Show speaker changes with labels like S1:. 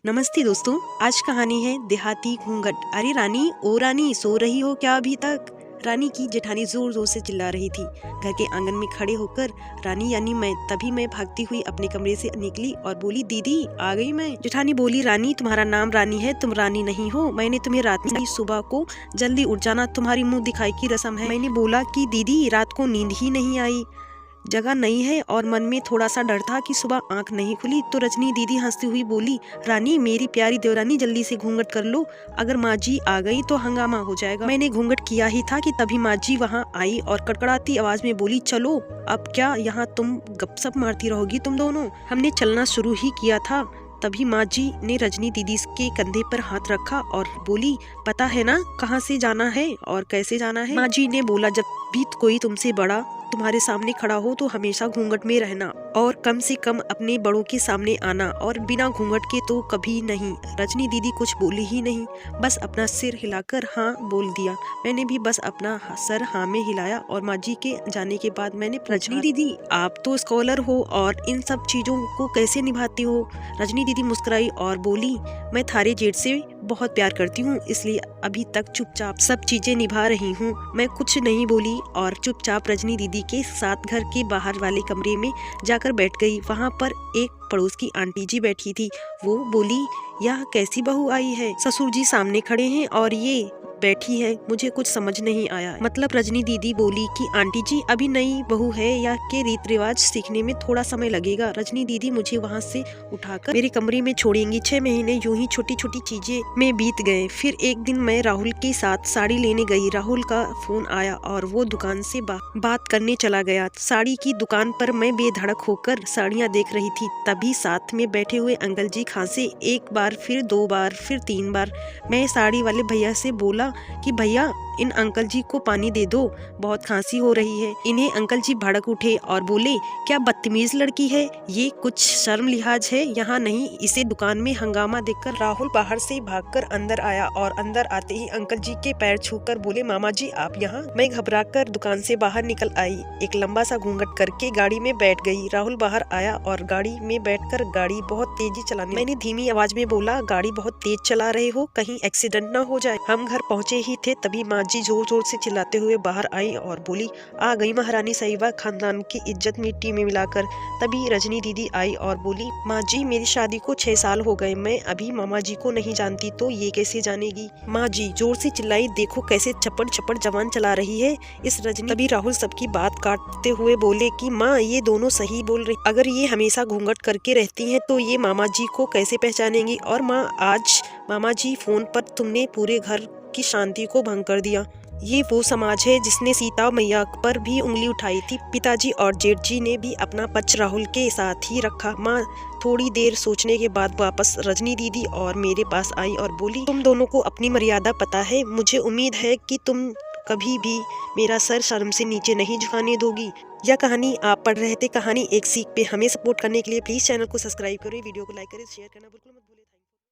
S1: नमस्ते दोस्तों। आज कहानी है देहाती घूंघट। अरे रानी, ओ रानी, सो रही हो क्या अभी तक? रानी की जेठानी जोर जोर से चिल्ला रही थी। घर के आंगन में खड़े होकर रानी यानी मैं भागती हुई अपने कमरे से निकली और बोली, दीदी आ गई मैं। जेठानी बोली, रानी तुम्हारा नाम रानी है, तुम रानी नहीं हो। मैंने तुम्हें रात में सुबह को जल्दी उठ जाना तुम्हारी मुंह दिखाई की रस्म है। मैंने बोला कि दीदी रात को नींद ही नहीं आई, जगह नहीं है और मन में थोड़ा सा डर था कि सुबह आंख नहीं खुली। तो रजनी दीदी हंसती हुई बोली, रानी मेरी प्यारी देवरानी जल्दी से घूंघट कर लो, अगर माँ जी आ गई तो हंगामा हो जाएगा। मैंने घूंघट किया ही था कि तभी माँ जी वहाँ आई और कड़कड़ाती आवाज में बोली, चलो अब क्या यहाँ तुम गपशप मारती रहोगी तुम दोनों? हमने चलना शुरू ही किया था। तभी माँ जी ने रजनी दीदी के कंधे पर हाथ रखा और बोली, पता है ना कहाँ से जाना है और कैसे जाना है? माँ जी ने बोला, जब भी कोई तुमसे बड़ा तुम्हारे सामने खड़ा हो तो हमेशा घूंघट में रहना और कम से कम अपने बड़ों के सामने आना, और बिना घूंघट के तो कभी नहीं। रजनी दीदी कुछ बोली ही नहीं, बस अपना सिर हिलाकर हाँ बोल दिया। मैंने भी बस अपना सर हाँ में हिलाया और माँ जी के जाने के बाद मैंने, रजनी दीदी आप तो स्कॉलर हो और इन सब चीजों को कैसे निभाती हो? रजनी दीदी मुस्कुराई और बोली, मैं थारे जेठ से बहुत प्यार करती हूँ, इसलिए अभी तक चुपचाप सब चीजें निभा रही हूँ। मैं कुछ नहीं बोली और चुपचाप रजनी दीदी के साथ घर के बाहर वाले कमरे में जाकर बैठ गई। वहाँ पर एक पड़ोस की आंटी जी बैठी थी। वो बोली, यह कैसी बहू आई है? ससुर जी सामने खड़े हैं और ये बैठी है, मुझे कुछ समझ नहीं आया। मतलब रजनी दीदी बोली कि आंटी जी अभी नई बहू है या के रीत रिवाज सीखने में थोड़ा समय लगेगा। रजनी दीदी मुझे वहाँ से उठाकर मेरे कमरे में छोड़ेंगी। 6 महीने यूं ही छोटी छोटी चीजें में बीत गए। फिर एक दिन मैं राहुल के साथ साड़ी लेने गई। राहुल का फोन आया और वो दुकान से बात करने चला गया। साड़ी की दुकान पर मैं बेधड़क होकर साड़ियाँ देख रही थी। तभी साथ में बैठे हुए अंकल जी खांसे, एक बार फिर 2 बार फिर 3 बार। मैं साड़ी वाले भैया से बोला कि भैया इन अंकल जी को पानी दे दो, बहुत खांसी हो रही है। इन्हें अंकल जी भड़क उठे और बोले, क्या बदतमीज लड़की है ये, कुछ शर्म लिहाज है यहाँ नहीं? इसे दुकान में हंगामा देखकर राहुल बाहर से भागकर अंदर आया और अंदर आते ही अंकल जी के पैर छूकर बोले, मामा जी आप यहाँ? मैं घबराकर दुकान से बाहर निकल आई, एक लंबा सा घूंघट करके गाड़ी में बैठ गई। राहुल बाहर आया और गाड़ी में बैठकर गाड़ी बहुत तेजी चलाने। मैंने धीमी आवाज में बोला, गाड़ी बहुत तेज चला रहे हो, कहीं एक्सीडेंट न हो जाए। हम घर पहुँचे ही थे तभी माँ जी जोर जोर से चिल्लाते हुए बाहर आई और बोली, आ गई महारानी साहिबा, खानदान की इज्जत मिट्टी में मिलाकर। तभी रजनी दीदी आई और बोली, माँ जी मेरी शादी को 6 साल हो गए, मैं अभी मामा जी को नहीं जानती तो ये कैसे जानेगी? माँ जी जोर से चिल्लाई, देखो कैसे चपड़ चपड़ जवान चला रही है इस रजनी। तभी राहुल सबकी बात काटते हुए बोले कि माँ ये दोनों सही बोल रही, अगर ये हमेशा घूंघट करके रहती हैं तो ये मामा जी को कैसे पहचानेंगी? और माँ आज मामा जी फोन पर तुमने पूरे घर की शांति को भंग कर दिया। ये वो समाज है जिसने सीता मैया पर भी उंगली उठाई थी। पिताजी और जेठ जी ने भी अपना पक्ष राहुल के साथ ही रखा। माँ थोड़ी देर सोचने के बाद वापस रजनी दीदी और मेरे पास आई और बोली, तुम दोनों को अपनी मर्यादा पता है, मुझे उम्मीद है कि तुम कभी भी मेरा सर शर्म से नीचे नहीं झुकाने दोगी। यह कहानी आप पढ़ रहे थे कहानी एक सीख पे। हमें सपोर्ट करने के लिए प्लीज चैनल को सब्सक्राइब करें, वीडियो को लाइक करें, शेयर करना बिल्कुल मत भूलें।